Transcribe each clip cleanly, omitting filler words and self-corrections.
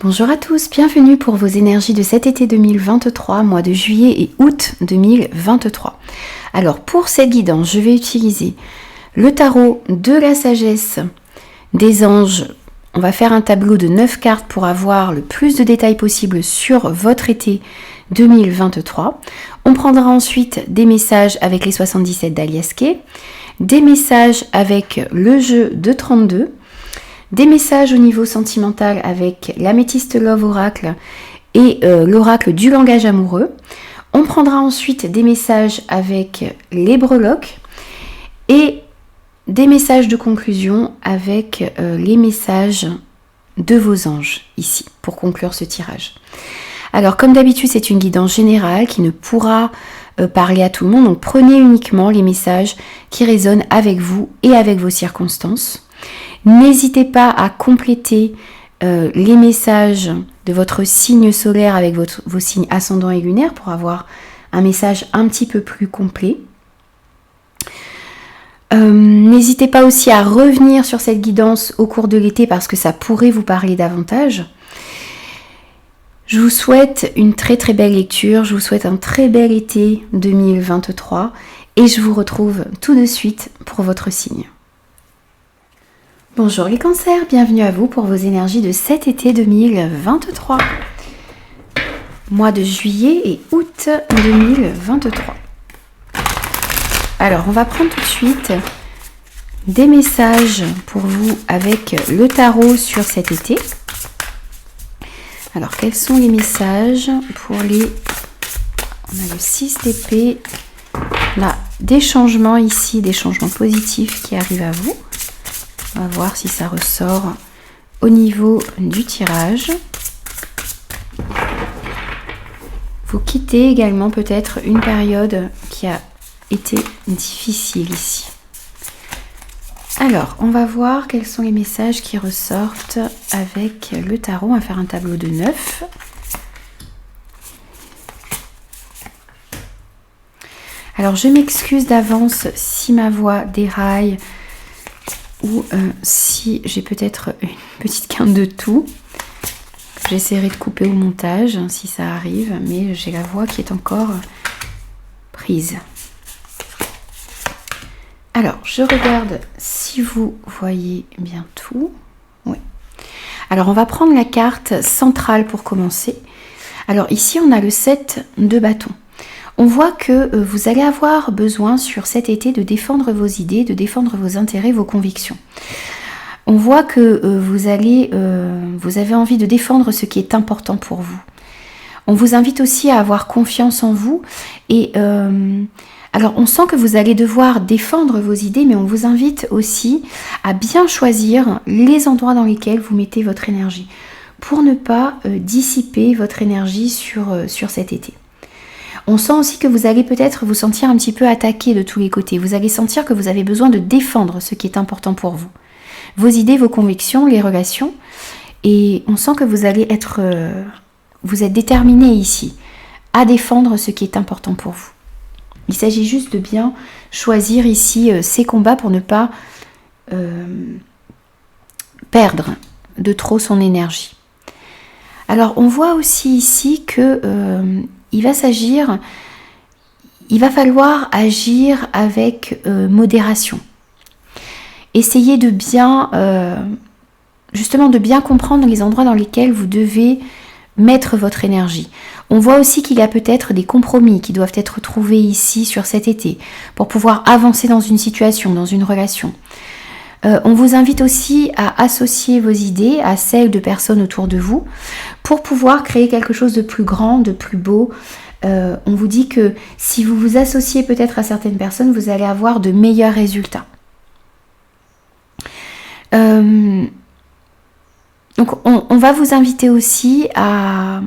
Bonjour à tous, bienvenue pour vos énergies de cet été 2023, mois de juillet et août 2023. Alors pour cette guidance, je vais utiliser le tarot de la sagesse des anges. On va faire un tableau de 9 cartes pour avoir le plus de détails possible sur votre été 2023. On prendra ensuite des messages avec les 77 d'Alias Kay, des messages avec le jeu de 32, des messages au niveau sentimental avec l'Améthyste Love Oracle et l'oracle du langage amoureux. On prendra ensuite des messages avec les breloques et des messages de conclusion avec les messages de vos anges ici pour conclure ce tirage. Alors comme d'habitude c'est une guidance générale qui ne pourra parler à tout le monde, donc prenez uniquement les messages qui résonnent avec vous et avec vos circonstances. N'hésitez pas à compléter les messages de votre signe solaire avec vos signes ascendants et lunaires pour avoir un message un petit peu plus complet. N'hésitez pas aussi à revenir sur cette guidance au cours de l'été parce que ça pourrait vous parler davantage. Je vous souhaite une très très belle lecture, je vous souhaite un très bel été 2023 et je vous retrouve tout de suite pour votre signe. Bonjour les cancers, bienvenue à vous pour vos énergies de cet été 2023. Mois de juillet et août 2023. Alors on va prendre tout de suite des messages pour vous avec le tarot sur cet été. Alors quels sont les messages pour les... On a le 6 d'épée. On a des changements ici, des changements positifs qui arrivent à vous. On va voir si ça ressort au niveau du tirage. Vous quittez également peut-être une période qui a été difficile ici. Alors, on va voir quels sont les messages qui ressortent avec le tarot. On va faire un tableau de 9. Alors, je m'excuse d'avance si ma voix déraille ou si j'ai peut-être une petite quinte de toux. J'essaierai de couper au montage si ça arrive, mais j'ai la voix qui est encore prise. Alors, je regarde si vous voyez bien tout. Oui. Alors, on va prendre la carte centrale pour commencer. Alors, ici, on a le 7 de bâton. On voit que vous allez avoir besoin sur cet été de défendre vos idées, de défendre vos intérêts, vos convictions. On voit que vous avez envie de défendre ce qui est important pour vous. On vous invite aussi à avoir confiance en vous et... alors, on sent que vous allez devoir défendre vos idées, mais on vous invite aussi à bien choisir les endroits dans lesquels vous mettez votre énergie pour ne pas dissiper votre énergie sur cet été. On sent aussi que vous allez peut-être vous sentir un petit peu attaqué de tous les côtés. Vous allez sentir que vous avez besoin de défendre ce qui est important pour vous. Vos idées, vos convictions, les relations. Et on sent que vous allez être... vous êtes déterminé ici à défendre ce qui est important pour vous. Il s'agit juste de bien choisir ici ces combats pour ne pas perdre de trop son énergie. Alors on voit aussi ici que il va falloir agir avec modération. Essayez de bien justement de bien comprendre les endroits dans lesquels vous devez mettre votre énergie. On voit aussi qu'il y a peut-être des compromis qui doivent être trouvés ici sur cet été pour pouvoir avancer dans une situation, dans une relation. On vous invite aussi à associer vos idées à celles de personnes autour de vous pour pouvoir créer quelque chose de plus grand, de plus beau. On vous dit que si vous vous associez peut-être à certaines personnes, vous allez avoir de meilleurs résultats. Donc on va vous inviter aussi à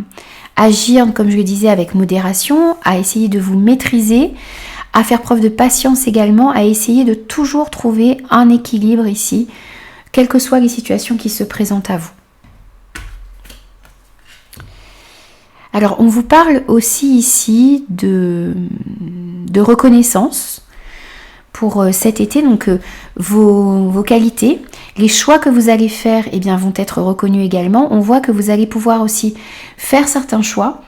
agir, comme je le disais, avec modération, à essayer de vous maîtriser, à faire preuve de patience également, à essayer de toujours trouver un équilibre ici, quelles que soient les situations qui se présentent à vous. Alors, on vous parle aussi ici de reconnaissance pour cet été, donc vos qualités, Les choix que vous allez faire eh bien, vont être reconnus également. On voit que vous allez pouvoir aussi faire certains choix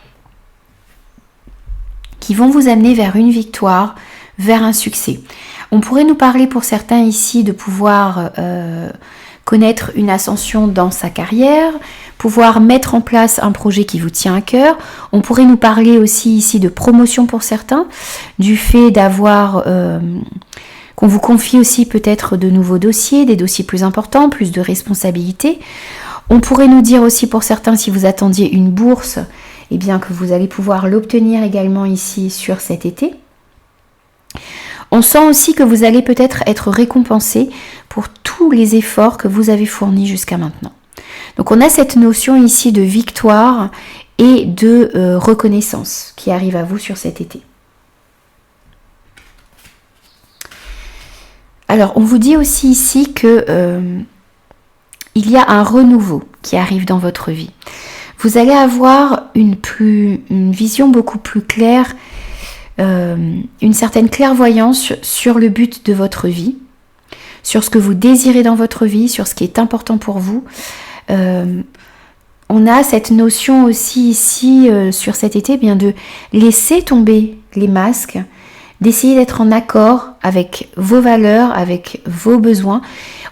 qui vont vous amener vers une victoire, vers un succès. On pourrait nous parler pour certains ici de pouvoir connaître une ascension dans sa carrière, pouvoir mettre en place un projet qui vous tient à cœur. On pourrait nous parler aussi ici de promotion pour certains, du fait d'avoir... qu'on vous confie aussi peut-être de nouveaux dossiers, des dossiers plus importants, plus de responsabilités. On pourrait nous dire aussi pour certains, si vous attendiez une bourse, eh bien que vous allez pouvoir l'obtenir également ici sur cet été. On sent aussi que vous allez peut-être être récompensé pour tous les efforts que vous avez fournis jusqu'à maintenant. Donc on a cette notion ici de victoire et de reconnaissance qui arrive à vous sur cet été. Alors, on vous dit aussi ici que il y a un renouveau qui arrive dans votre vie. Vous allez avoir une vision beaucoup plus claire, une certaine clairvoyance sur le but de votre vie, sur ce que vous désirez dans votre vie, sur ce qui est important pour vous. On a cette notion aussi ici, sur cet été, bien de laisser tomber les masques, d'essayer d'être en accord avec vos valeurs, avec vos besoins.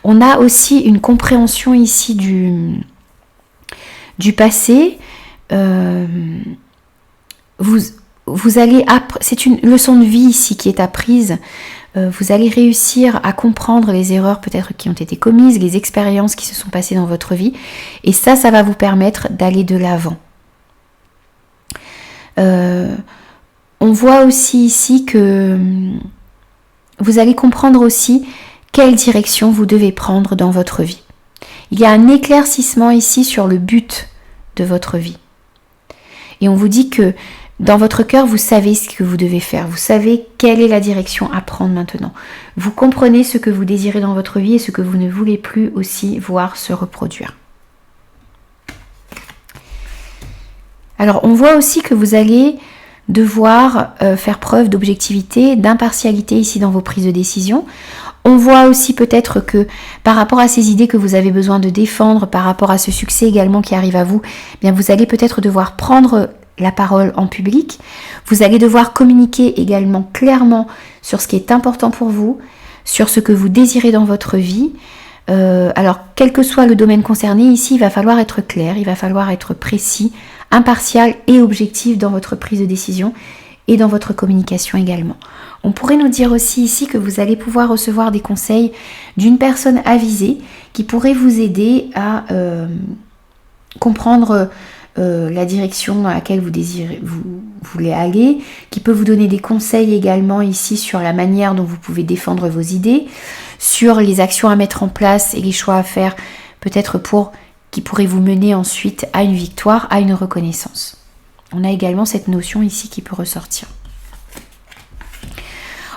On a aussi une compréhension ici du passé. Vous allez c'est une leçon de vie ici qui est apprise. Vous allez réussir à comprendre les erreurs peut-être qui ont été commises, les expériences qui se sont passées dans votre vie. Et ça va vous permettre d'aller de l'avant. On voit aussi ici que vous allez comprendre aussi quelle direction vous devez prendre dans votre vie. Il y a un éclaircissement ici sur le but de votre vie. Et on vous dit que dans votre cœur, vous savez ce que vous devez faire. Vous savez quelle est la direction à prendre maintenant. Vous comprenez ce que vous désirez dans votre vie et ce que vous ne voulez plus aussi voir se reproduire. Alors, on voit aussi que vous allez devoir faire preuve d'objectivité, d'impartialité ici dans vos prises de décision. On voit aussi peut-être que par rapport à ces idées que vous avez besoin de défendre, par rapport à ce succès également qui arrive à vous, eh bien vous allez peut-être devoir prendre la parole en public. Vous allez devoir communiquer également clairement sur ce qui est important pour vous, sur ce que vous désirez dans votre vie. Alors, quel que soit le domaine concerné, ici, il va falloir être clair, il va falloir être précis, impartial et objectif dans votre prise de décision et dans votre communication également. On pourrait nous dire aussi ici que vous allez pouvoir recevoir des conseils d'une personne avisée qui pourrait vous aider à comprendre la direction dans laquelle vous voulez aller, qui peut vous donner des conseils également ici sur la manière dont vous pouvez défendre vos idées, sur les actions à mettre en place et les choix à faire peut-être qui pourraient vous mener ensuite à une victoire, à une reconnaissance. On a également cette notion ici qui peut ressortir.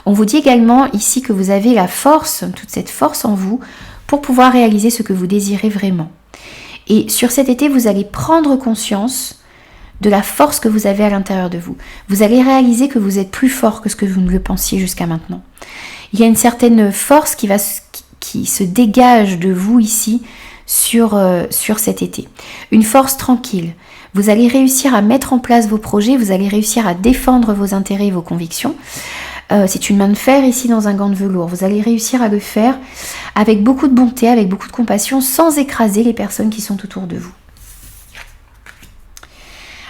On vous dit également ici que vous avez la force, toute cette force en vous pour pouvoir réaliser ce que vous désirez vraiment. Et sur cet été, vous allez prendre conscience de la force que vous avez à l'intérieur de vous. Vous allez réaliser que vous êtes plus fort que ce que vous ne le pensiez jusqu'à maintenant. Il y a une certaine force qui se dégage de vous ici sur cet été. Une force tranquille. Vous allez réussir à mettre en place vos projets, vous allez réussir à défendre vos intérêts et vos convictions. C'est une main de fer ici dans un gant de velours. Vous allez réussir à le faire avec beaucoup de bonté, avec beaucoup de compassion, sans écraser les personnes qui sont autour de vous.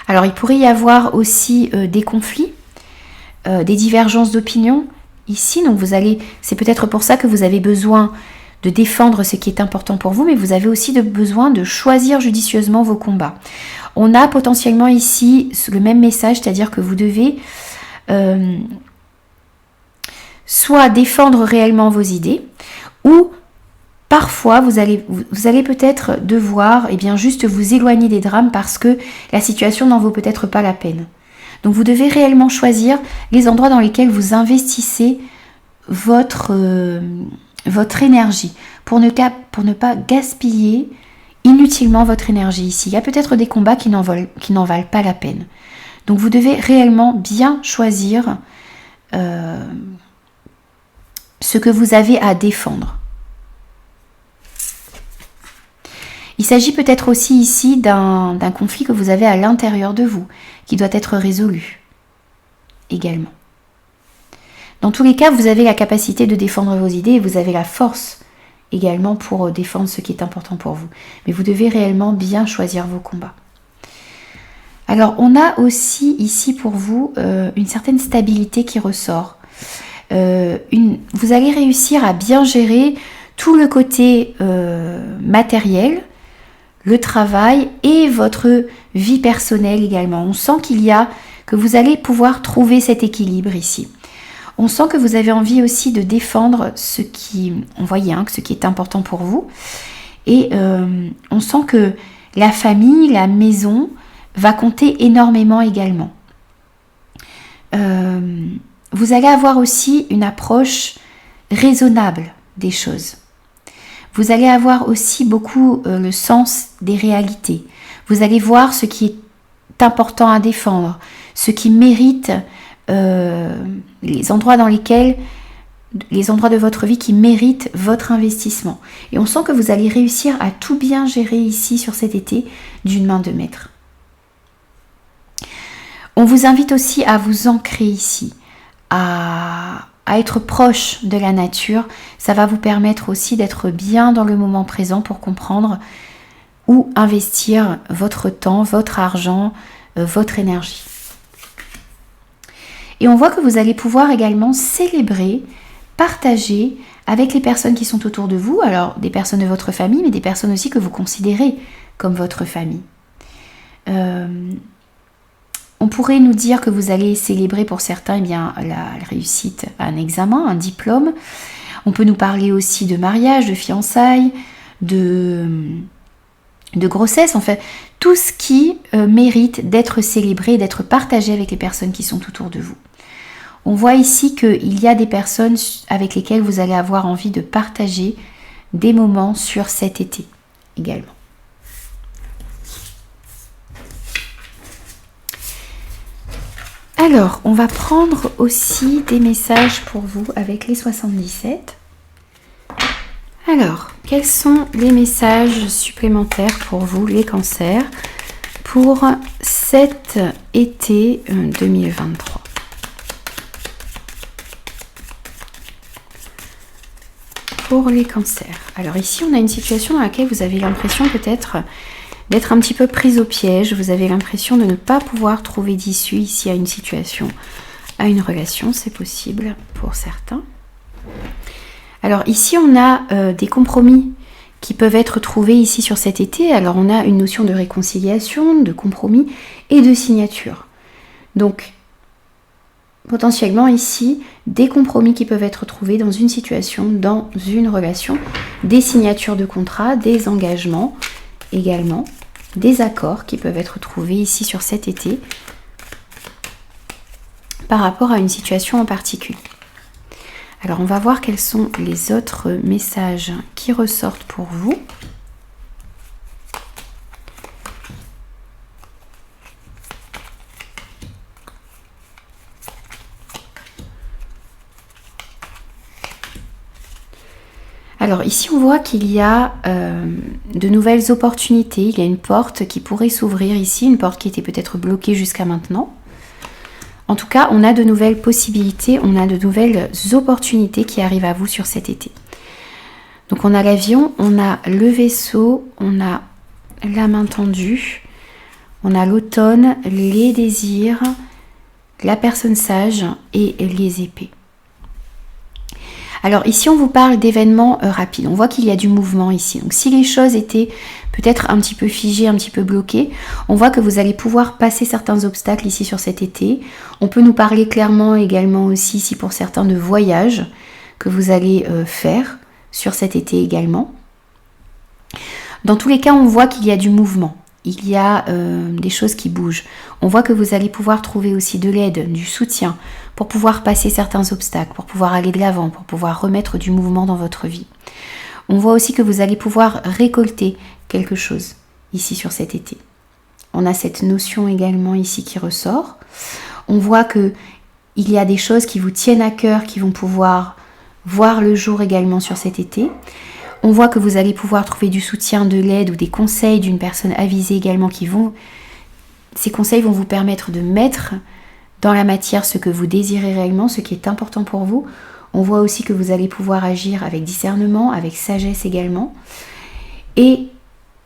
Alors il pourrait y avoir aussi des conflits, des divergences d'opinion ici. Donc c'est peut-être pour ça que vous avez besoin de défendre ce qui est important pour vous, mais vous avez aussi besoin de choisir judicieusement vos combats. On a potentiellement ici le même message, c'est-à-dire que vous devez soit défendre réellement vos idées, ou parfois vous allez peut-être devoir juste vous éloigner des drames parce que la situation n'en vaut peut-être pas la peine. Donc vous devez réellement choisir les endroits dans lesquels vous investissez votre énergie pour ne pas gaspiller inutilement votre énergie ici. Il y a peut-être des combats qui n'en valent pas la peine. Donc vous devez réellement bien choisir ce que vous avez à défendre. Il s'agit peut-être aussi ici d'un conflit que vous avez à l'intérieur de vous, qui doit être résolu également. Dans tous les cas, vous avez la capacité de défendre vos idées et vous avez la force également pour défendre ce qui est important pour vous. Mais vous devez réellement bien choisir vos combats. Alors, on a aussi ici pour vous une certaine stabilité qui ressort. Vous allez réussir à bien gérer tout le côté matériel, le travail et votre vie personnelle également. On sent que vous allez pouvoir trouver cet équilibre ici. On sent que vous avez envie aussi de défendre ce qui est important pour vous. Et on sent que la famille, la maison va compter énormément également. Vous allez avoir aussi une approche raisonnable des choses. Vous allez avoir aussi beaucoup le sens des réalités. Vous allez voir ce qui est important à défendre, ce qui mérite les endroits de votre vie qui méritent votre investissement. Et on sent que vous allez réussir à tout bien gérer ici sur cet été d'une main de maître. On vous invite aussi à vous ancrer ici, à être proche de la nature. Ça va vous permettre aussi d'être bien dans le moment présent pour comprendre où investir votre temps, votre argent, votre énergie. Et on voit que vous allez pouvoir également célébrer, partager avec les personnes qui sont autour de vous, alors des personnes de votre famille, mais des personnes aussi que vous considérez comme votre famille. On pourrait nous dire que vous allez célébrer pour certains la réussite à un examen, un diplôme. On peut nous parler aussi de mariage, de fiançailles, de grossesse, en fait, tout ce qui mérite d'être célébré, d'être partagé avec les personnes qui sont autour de vous. On voit ici qu'il y a des personnes avec lesquelles vous allez avoir envie de partager des moments sur cet été également. Alors, on va prendre aussi des messages pour vous avec les 77. Alors, quels sont les messages supplémentaires pour vous, les cancers, pour cet été 2023 ? Pour les cancers. Alors ici, on a une situation dans laquelle vous avez l'impression peut-être d'être un petit peu prise au piège. Vous avez l'impression de ne pas pouvoir trouver d'issue ici à une situation, à une relation. C'est possible pour certains. Alors ici, on a des compromis qui peuvent être trouvés ici sur cet été. Alors on a une notion de réconciliation, de compromis et de signature. Donc, potentiellement ici, des compromis qui peuvent être trouvés dans une situation, dans une relation, des signatures de contrat, des engagements également, des accords qui peuvent être trouvés ici sur cet été par rapport à une situation en particulier. Alors on va voir quels sont les autres messages qui ressortent pour vous. Alors ici on voit qu'il y a de nouvelles opportunités, il y a une porte qui pourrait s'ouvrir ici, une porte qui était peut-être bloquée jusqu'à maintenant. En tout cas, on a de nouvelles possibilités, on a de nouvelles opportunités qui arrivent à vous sur cet été. Donc on a l'avion, on a le vaisseau, on a la main tendue, on a l'automne, les désirs, la personne sage et les épées. Alors ici on vous parle d'événements rapides, on voit qu'il y a du mouvement ici. Donc si les choses étaient peut-être un petit peu figées, un petit peu bloquées, on voit que vous allez pouvoir passer certains obstacles ici sur cet été. On peut nous parler clairement également aussi ici pour certains de voyages que vous allez faire sur cet été également. Dans tous les cas on voit qu'il y a du mouvement. Il y a des choses qui bougent. On voit que vous allez pouvoir trouver aussi de l'aide, du soutien pour pouvoir passer certains obstacles, pour pouvoir aller de l'avant, pour pouvoir remettre du mouvement dans votre vie. On voit aussi que vous allez pouvoir récolter quelque chose ici sur cet été. On a cette notion également ici qui ressort. On voit que il y a des choses qui vous tiennent à cœur, qui vont pouvoir voir le jour également sur cet été. On voit que vous allez pouvoir trouver du soutien, de l'aide ou des conseils d'une personne avisée également ces conseils vont vous permettre de mettre dans la matière ce que vous désirez réellement, ce qui est important pour vous. On voit aussi que vous allez pouvoir agir avec discernement, avec sagesse également. Et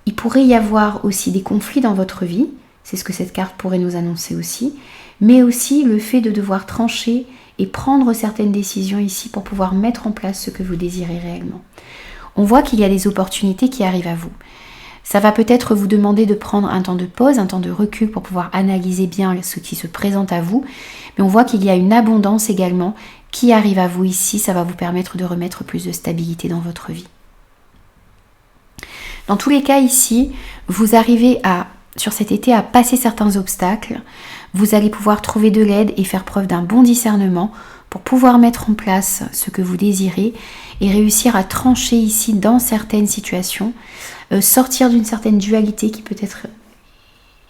il pourrait y avoir aussi des conflits dans votre vie, c'est ce que cette carte pourrait nous annoncer aussi, mais aussi le fait de devoir trancher et prendre certaines décisions ici pour pouvoir mettre en place ce que vous désirez réellement. On voit qu'il y a des opportunités qui arrivent à vous. Ça va peut-être vous demander de prendre un temps de pause, un temps de recul pour pouvoir analyser bien ce qui se présente à vous. Mais on voit qu'il y a une abondance également qui arrive à vous ici. Ça va vous permettre de remettre plus de stabilité dans votre vie. Dans tous les cas ici, vous arrivez sur cet été à passer certains obstacles. Vous allez pouvoir trouver de l'aide et faire preuve d'un bon discernement pour pouvoir mettre en place ce que vous désirez et réussir à trancher ici dans certaines situations, sortir d'une certaine dualité qui peut-être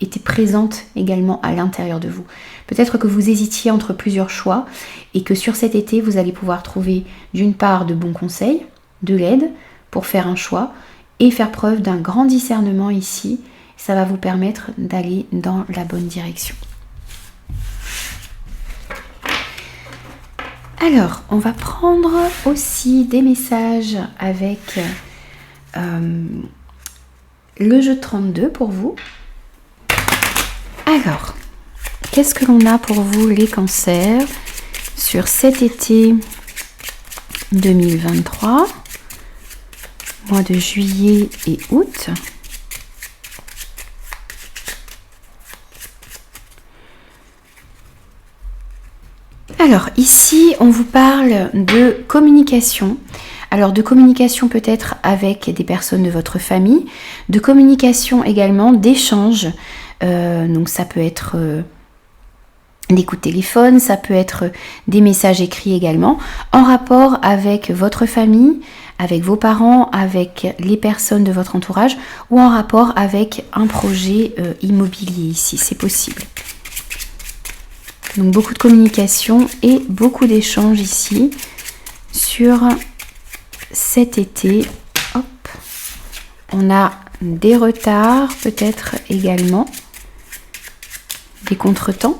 était présente également à l'intérieur de vous. Peut-être que vous hésitiez entre plusieurs choix et que sur cet été, vous allez pouvoir trouver d'une part de bons conseils, de l'aide pour faire un choix et faire preuve d'un grand discernement ici. Ça va vous permettre d'aller dans la bonne direction. Alors, on va prendre aussi des messages avec le jeu 32 pour vous. Alors, qu'est-ce que l'on a pour vous les cancers sur cet été 2023, mois de juillet et août? Alors ici, on vous parle de communication. Alors de communication peut-être avec des personnes de votre famille, de communication également, d'échange. Donc ça peut être des coups de téléphone, ça peut être des messages écrits également, en rapport avec votre famille, avec vos parents, avec les personnes de votre entourage, ou en rapport avec un projet immobilier ici, c'est possible. Donc beaucoup de communication et beaucoup d'échanges ici sur cet été. Hop. On a des retards peut-être également, des contretemps.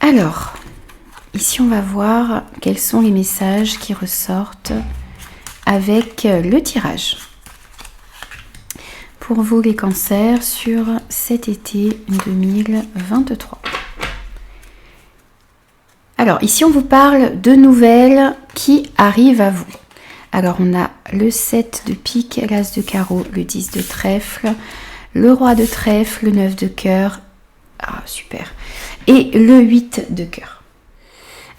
Alors, ici on va voir quels sont les messages qui ressortent avec le tirage. Pour vous les cancers sur cet été 2023. Alors ici on vous parle de nouvelles qui arrivent à vous. Alors on a le 7 de pique, l'as de carreau, le 10 de trèfle, le roi de trèfle, le 9 de cœur, ah super, et le 8 de cœur.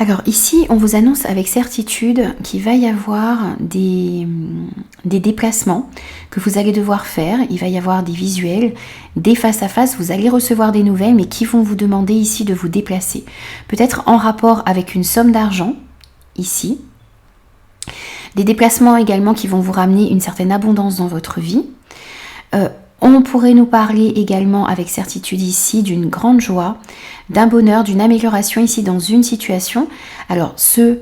Alors ici, on vous annonce avec certitude qu'il va y avoir des déplacements que vous allez devoir faire. Il va y avoir des visuels, des face-à-face. Vous allez recevoir des nouvelles, mais qui vont vous demander ici de vous déplacer. Peut-être en rapport avec une somme d'argent, ici. Des déplacements également qui vont vous ramener une certaine abondance dans votre vie. On pourrait nous parler également avec certitude ici d'une grande joie, d'un bonheur, d'une amélioration ici dans une situation. Alors ce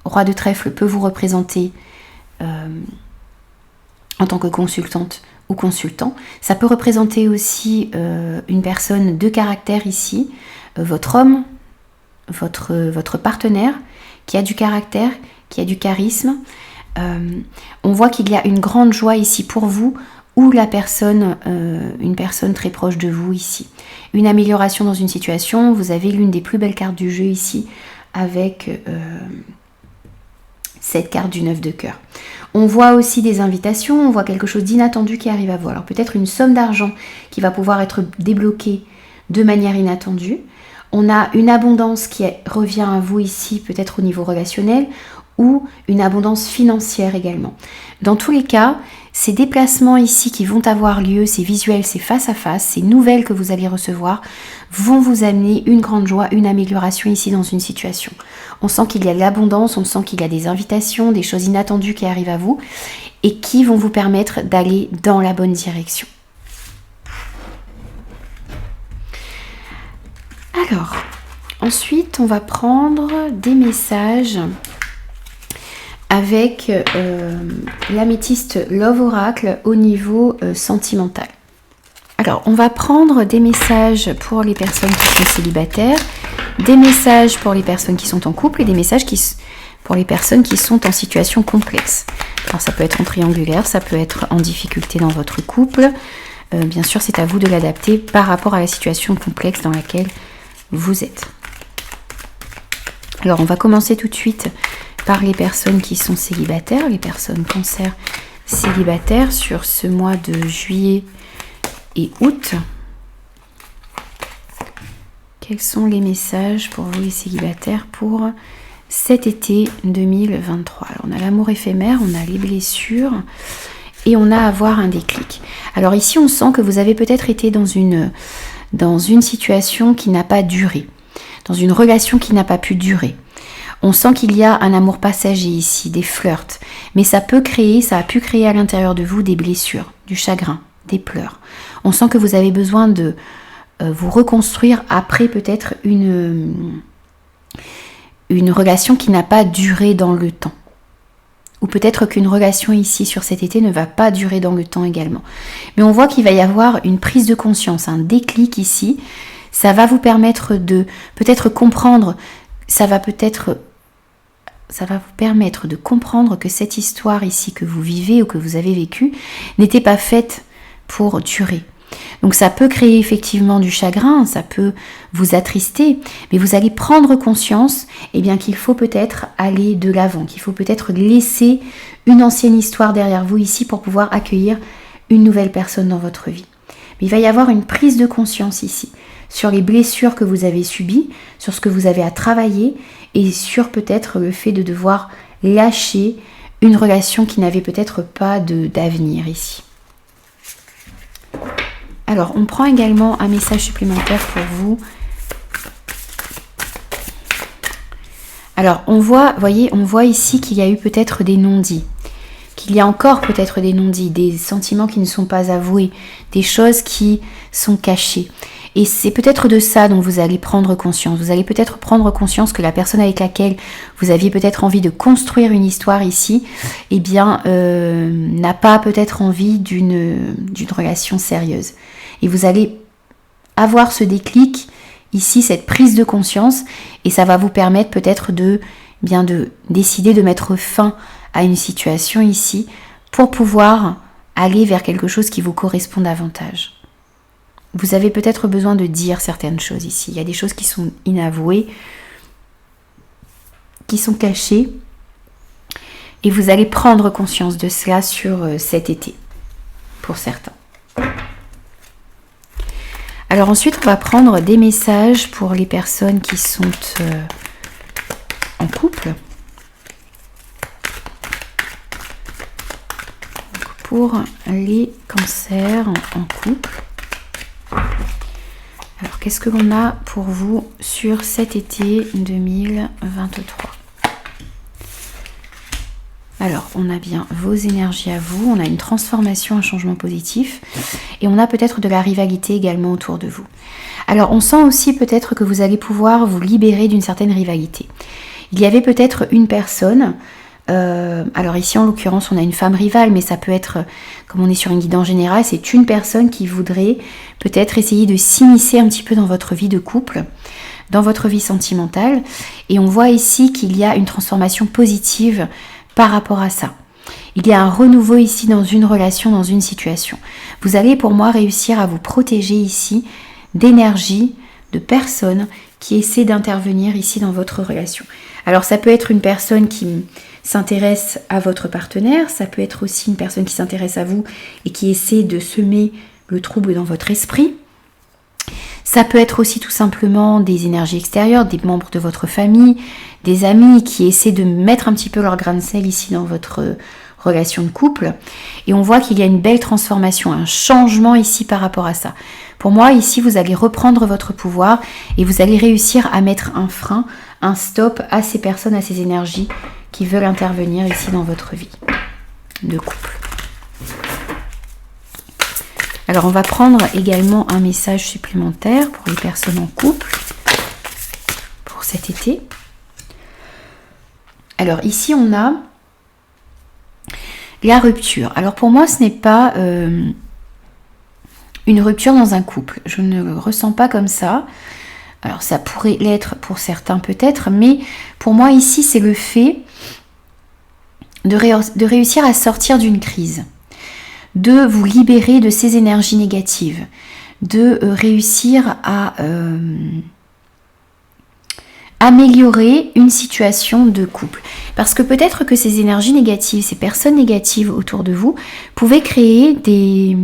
roi de trèfle peut vous représenter en tant que consultante ou consultant. Ça peut représenter aussi une personne de caractère ici, votre homme, votre partenaire qui a du caractère, qui a du charisme. On voit qu'il y a une grande joie ici pour vous, ou la personne, une personne très proche de vous ici. Une amélioration dans une situation, vous avez l'une des plus belles cartes du jeu ici, avec cette carte du 9 de cœur. On voit aussi des invitations, on voit quelque chose d'inattendu qui arrive à vous. Alors peut-être une somme d'argent qui va pouvoir être débloquée de manière inattendue. On a une abondance qui revient à vous ici, peut-être au niveau relationnel, ou une abondance financière également. Dans tous les cas, ces déplacements ici qui vont avoir lieu, ces visuels, ces face-à-face, ces nouvelles que vous allez recevoir, vont vous amener une grande joie, une amélioration ici dans une situation. On sent qu'il y a de l'abondance, on sent qu'il y a des invitations, des choses inattendues qui arrivent à vous et qui vont vous permettre d'aller dans la bonne direction. Alors, ensuite, on va prendre des messages avec l'améthyste Love Oracle au niveau sentimental. Alors, on va prendre des messages pour les personnes qui sont célibataires, des messages pour les personnes qui sont en couple et des messages pour les personnes qui sont en situation complexe. Alors, ça peut être en triangulaire, ça peut être en difficulté dans votre couple. Bien sûr, c'est à vous de l'adapter par rapport à la situation complexe dans laquelle vous êtes. Alors, on va commencer tout de suite par les personnes qui sont célibataires, les personnes cancer célibataires sur ce mois de juillet et août. Quels sont les messages pour vous les célibataires pour cet été 2023? Alors, on a l'amour éphémère, on a les blessures et on a avoir un déclic. Alors ici, on sent que vous avez peut-être été dans une situation qui n'a pas duré, dans une relation qui n'a pas pu durer. On sent qu'il y a un amour passager ici, des flirts, mais ça a pu créer à l'intérieur de vous des blessures, du chagrin, des pleurs. On sent que vous avez besoin de vous reconstruire après peut-être une relation qui n'a pas duré dans le temps. Ou peut-être qu'une relation ici sur cet été ne va pas durer dans le temps également. Mais on voit qu'il va y avoir une prise de conscience, un déclic ici. Ça va vous permettre de peut-être comprendre, ça va vous permettre de comprendre que cette histoire ici que vous vivez ou que vous avez vécue n'était pas faite pour durer. Donc ça peut créer effectivement du chagrin, ça peut vous attrister, mais vous allez prendre conscience qu'il faut peut-être aller de l'avant, qu'il faut peut-être laisser une ancienne histoire derrière vous ici pour pouvoir accueillir une nouvelle personne dans votre vie. Mais il va y avoir une prise de conscience ici sur les blessures que vous avez subies, sur ce que vous avez à travailler et sur peut-être le fait de devoir lâcher une relation qui n'avait peut-être pas d'avenir ici. Alors, on prend également un message supplémentaire pour vous. Alors, on voit ici qu'il y a eu peut-être des non-dits, qu'il y a encore peut-être des non-dits, des sentiments qui ne sont pas avoués, des choses qui sont cachées. Et c'est peut-être de ça dont vous allez prendre conscience. Vous allez peut-être prendre conscience que la personne avec laquelle vous aviez peut-être envie de construire une histoire ici, n'a pas peut-être envie d'une relation sérieuse. Et vous allez avoir ce déclic ici, cette prise de conscience, et ça va vous permettre peut-être de décider de mettre fin à une situation ici pour pouvoir aller vers quelque chose qui vous correspond davantage. Vous avez peut-être besoin de dire certaines choses ici. Il y a des choses qui sont inavouées, qui sont cachées, et vous allez prendre conscience de cela sur cet été, pour certains. Alors ensuite, on va prendre des messages pour les personnes qui sont en couple. Pour les cancers en couple. Alors, qu'est-ce que l'on a pour vous sur cet été 2023 ? Alors, on a bien vos énergies à vous, on a une transformation, un changement positif, et on a peut-être de la rivalité également autour de vous. Alors, on sent aussi peut-être que vous allez pouvoir vous libérer d'une certaine rivalité. Il y avait peut-être une personne, alors ici en l'occurrence on a une femme rivale, mais ça peut être, comme on est sur une guidance générale, c'est une personne qui voudrait peut-être essayer de s'immiscer un petit peu dans votre vie de couple, dans votre vie sentimentale, et on voit ici qu'il y a une transformation positive par rapport à ça. Il y a un renouveau ici dans une relation, dans une situation. Vous allez pour moi réussir à vous protéger ici d'énergie, de personnes qui essaient d'intervenir ici dans votre relation. Alors ça peut être une personne qui s'intéresse à votre partenaire, ça peut être aussi une personne qui s'intéresse à vous et qui essaie de semer le trouble dans votre esprit. Ça peut être aussi tout simplement des énergies extérieures, des membres de votre famille, des amis qui essaient de mettre un petit peu leur grain de sel ici dans votre relation de couple. Et on voit qu'il y a une belle transformation, un changement ici par rapport à ça. Pour moi, ici, vous allez reprendre votre pouvoir et vous allez réussir à mettre un frein, un stop à ces personnes, à ces énergies qui veulent intervenir ici dans votre vie de couple. Alors, on va prendre également un message supplémentaire pour les personnes en couple pour cet été. Alors, ici, on a La rupture. Alors pour moi, ce n'est pas une rupture dans un couple. Je ne le ressens pas comme ça. Alors ça pourrait l'être pour certains peut-être, mais pour moi ici, c'est le fait de réussir à sortir d'une crise, de vous libérer de ces énergies négatives, de réussir à améliorer une situation de couple. Parce que peut-être que ces énergies négatives, ces personnes négatives autour de vous, pouvaient créer des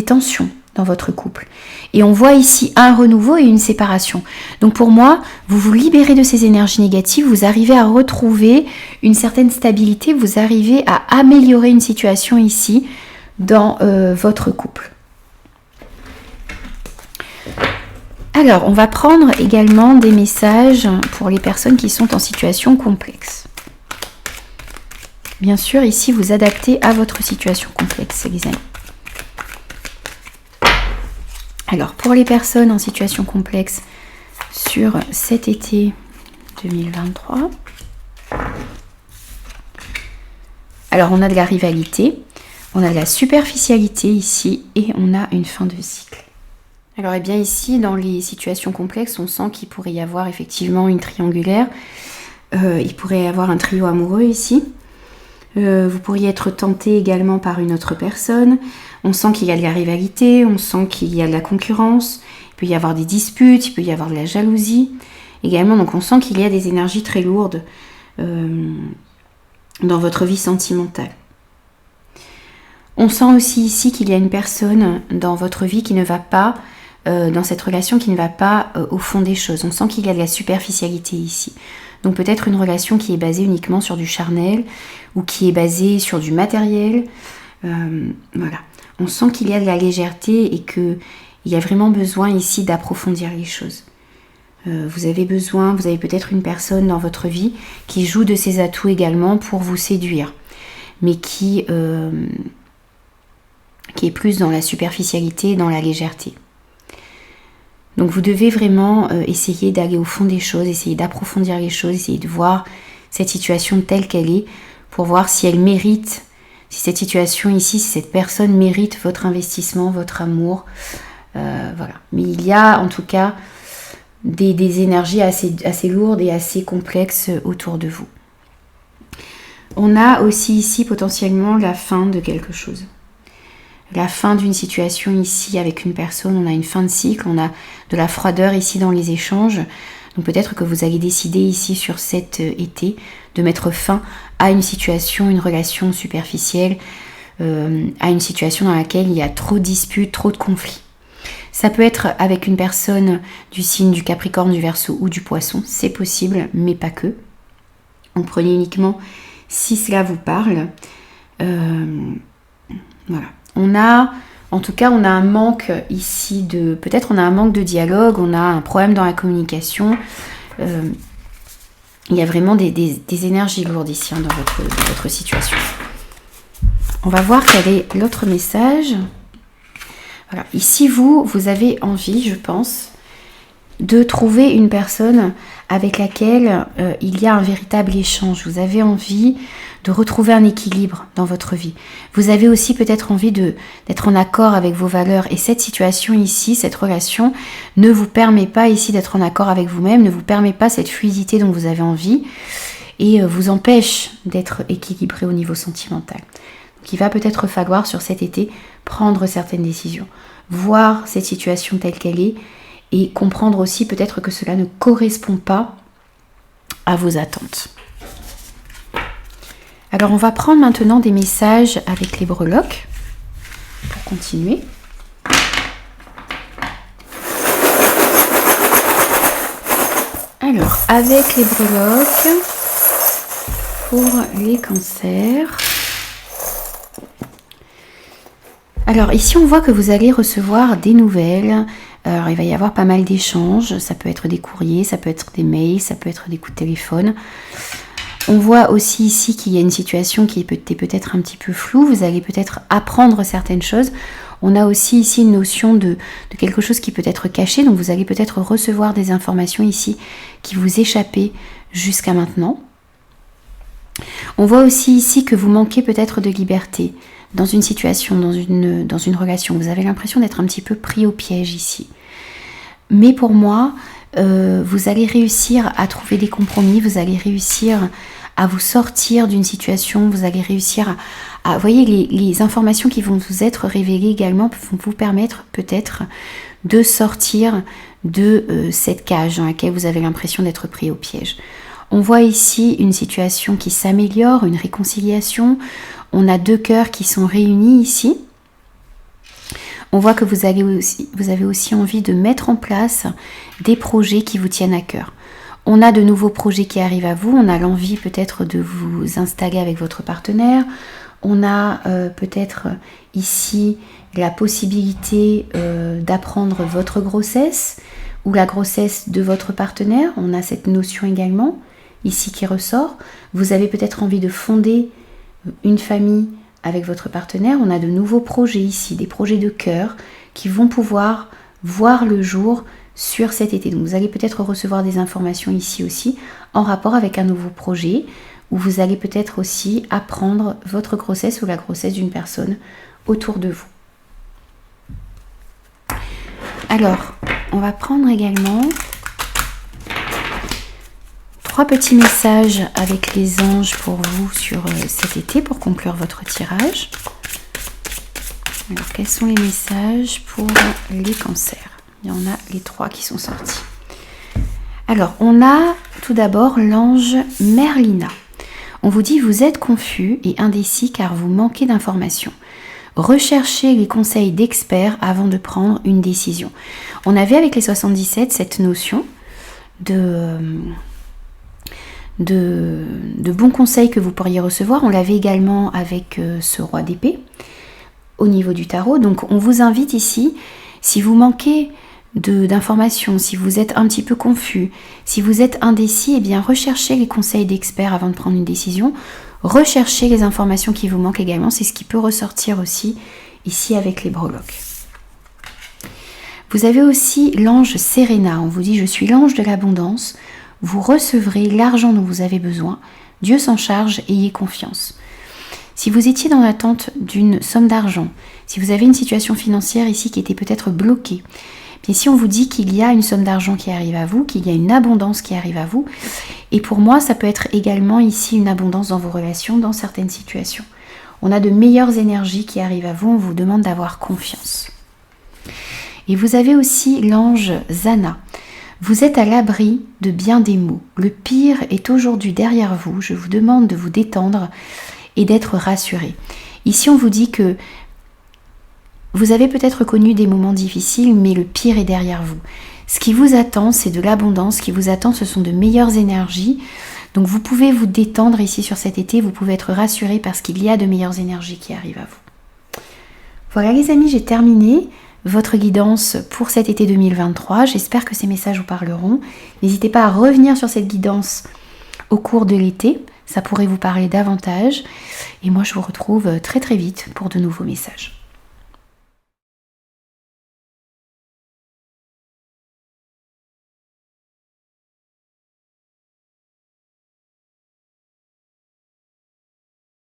tensions dans votre couple. Et on voit ici un renouveau et une séparation. Donc pour moi, vous vous libérez de ces énergies négatives, vous arrivez à retrouver une certaine stabilité, vous arrivez à améliorer une situation ici dans votre couple. Alors, on va prendre également des messages pour les personnes qui sont en situation complexe. Bien sûr, ici, vous adaptez à votre situation complexe, les amis. Alors, pour les personnes en situation complexe sur cet été 2023, alors on a de la rivalité, on a de la superficialité ici et on a une fin de cycle. Alors, eh bien ici, dans les situations complexes, on sent qu'il pourrait y avoir effectivement une triangulaire. Il pourrait y avoir un trio amoureux ici. Vous pourriez être tenté également par une autre personne. On sent qu'il y a de la rivalité, on sent qu'il y a de la concurrence. Il peut y avoir des disputes, il peut y avoir de la jalousie. Également, donc on sent qu'il y a des énergies très lourdes dans votre vie sentimentale. On sent aussi ici qu'il y a une personne dans votre vie qui ne va pas dans cette relation qui ne va pas au fond des choses. On sent qu'il y a de la superficialité ici. Donc peut-être une relation qui est basée uniquement sur du charnel ou qui est basée sur du matériel. Voilà. On sent qu'il y a de la légèreté et qu'il y a vraiment besoin ici d'approfondir les choses. Vous avez peut-être une personne dans votre vie qui joue de ses atouts également pour vous séduire, mais qui est plus dans la superficialité et dans la légèreté. Donc vous devez vraiment essayer d'aller au fond des choses, essayer d'approfondir les choses, essayer de voir cette situation telle qu'elle est pour voir si elle mérite, si cette situation ici, si cette personne mérite votre investissement, votre amour. Voilà. Mais il y a en tout cas des énergies assez lourdes et assez complexes autour de vous. On a aussi ici potentiellement la fin de quelque chose. La fin d'une situation ici avec une personne, on a une fin de cycle, on a de la froideur ici dans les échanges. Donc peut-être que vous allez décider ici sur cet été de mettre fin à une situation, une relation superficielle, à une situation dans laquelle il y a trop de disputes, trop de conflits. Ça peut être avec une personne du signe du Capricorne, du Verseau ou du Poisson, c'est possible, mais pas que. On prenait uniquement si cela vous parle. Voilà. On a un manque ici peut-être on a un manque de dialogue, on a un problème dans la communication. Il y a vraiment des énergies lourdes ici dans votre situation. On va voir quel est l'autre message. Voilà. Ici, vous avez envie, je pense, de trouver une personne avec laquelle il y a un véritable échange. Vous avez envie de retrouver un équilibre dans votre vie. Vous avez aussi peut-être envie d'être en accord avec vos valeurs. Et cette situation ici, cette relation, ne vous permet pas ici d'être en accord avec vous-même, ne vous permet pas cette fluidité dont vous avez envie et vous empêche d'être équilibré au niveau sentimental. Donc il va peut-être falloir sur cet été prendre certaines décisions, voir cette situation telle qu'elle est et comprendre aussi peut-être que cela ne correspond pas à vos attentes. Alors on va prendre maintenant des messages avec les breloques pour continuer. Alors avec les breloques pour les cancers. Alors ici on voit que vous allez recevoir des nouvelles. Alors il va y avoir pas mal d'échanges. Ça peut être des courriers, ça peut être des mails, ça peut être des coups de téléphone. On voit aussi ici qu'il y a une situation qui était peut-être un petit peu floue. Vous allez peut-être apprendre certaines choses. On a aussi ici une notion de quelque chose qui peut être caché. Donc vous allez peut-être recevoir des informations ici qui vous échappaient jusqu'à maintenant. On voit aussi ici que vous manquez peut-être de liberté dans une situation, dans une relation. Vous avez l'impression d'être un petit peu pris au piège ici. Mais pour moi, vous allez réussir à trouver des compromis, vous allez réussir à vous sortir d'une situation, vous allez réussir à vous voyez, les informations qui vont vous être révélées également vont vous permettre peut-être de sortir de cette cage dans laquelle vous avez l'impression d'être pris au piège. On voit ici une situation qui s'améliore, une réconciliation. On a 2 cœurs qui sont réunis ici. On voit que vous avez aussi envie de mettre en place des projets qui vous tiennent à cœur. On a de nouveaux projets qui arrivent à vous. On a l'envie peut-être de vous installer avec votre partenaire. On a peut-être ici la possibilité d'apprendre votre grossesse ou la grossesse de votre partenaire. On a cette notion également ici qui ressort. Vous avez peut-être envie de fonder une famille avec votre partenaire. On a de nouveaux projets ici, des projets de cœur qui vont pouvoir voir le jour sur cet été. Donc vous allez peut-être recevoir des informations ici aussi en rapport avec un nouveau projet où vous allez peut-être aussi apprendre votre grossesse ou la grossesse d'une personne autour de vous. Alors, on va prendre également 3 petits messages avec les anges pour vous sur cet été pour conclure votre tirage. Alors, quels sont les messages pour les cancers? Il y en a les 3 qui sont sortis. Alors, on a tout d'abord l'ange Merlina. On vous dit, vous êtes confus et indécis car vous manquez d'informations. Recherchez les conseils d'experts avant de prendre une décision. On avait avec les 77 cette notion de bons conseils que vous pourriez recevoir. On l'avait également avec ce roi d'épée au niveau du tarot. Donc on vous invite ici, si vous manquez d'informations, si vous êtes un petit peu confus, si vous êtes indécis, eh bien recherchez les conseils d'experts avant de prendre une décision. Recherchez les informations qui vous manquent également, c'est ce qui peut ressortir aussi ici avec les breloques. Vous avez aussi l'ange Serena. On vous dit, je suis l'ange de l'abondance. Vous recevrez l'argent dont vous avez besoin. Dieu s'en charge, ayez confiance. Si vous étiez dans l'attente d'une somme d'argent, si vous avez une situation financière ici qui était peut-être bloquée, bien ici on vous dit qu'il y a une somme d'argent qui arrive à vous, qu'il y a une abondance qui arrive à vous. Et pour moi, ça peut être également ici une abondance dans vos relations, dans certaines situations. On a de meilleures énergies qui arrivent à vous, on vous demande d'avoir confiance. Et vous avez aussi l'ange Zana. Vous êtes à l'abri de bien des maux. Le pire est aujourd'hui derrière vous. Je vous demande de vous détendre et d'être rassuré. Ici, on vous dit que vous avez peut-être connu des moments difficiles, mais le pire est derrière vous. Ce qui vous attend, c'est de l'abondance. Ce qui vous attend, ce sont de meilleures énergies. Donc vous pouvez vous détendre ici sur cet été. Vous pouvez être rassuré parce qu'il y a de meilleures énergies qui arrivent à vous. Voilà les amis, j'ai terminé votre guidance pour cet été 2023. J'espère que ces messages vous parleront. N'hésitez pas à revenir sur cette guidance au cours de l'été. Ça pourrait vous parler davantage. Et moi, je vous retrouve très très vite pour de nouveaux messages.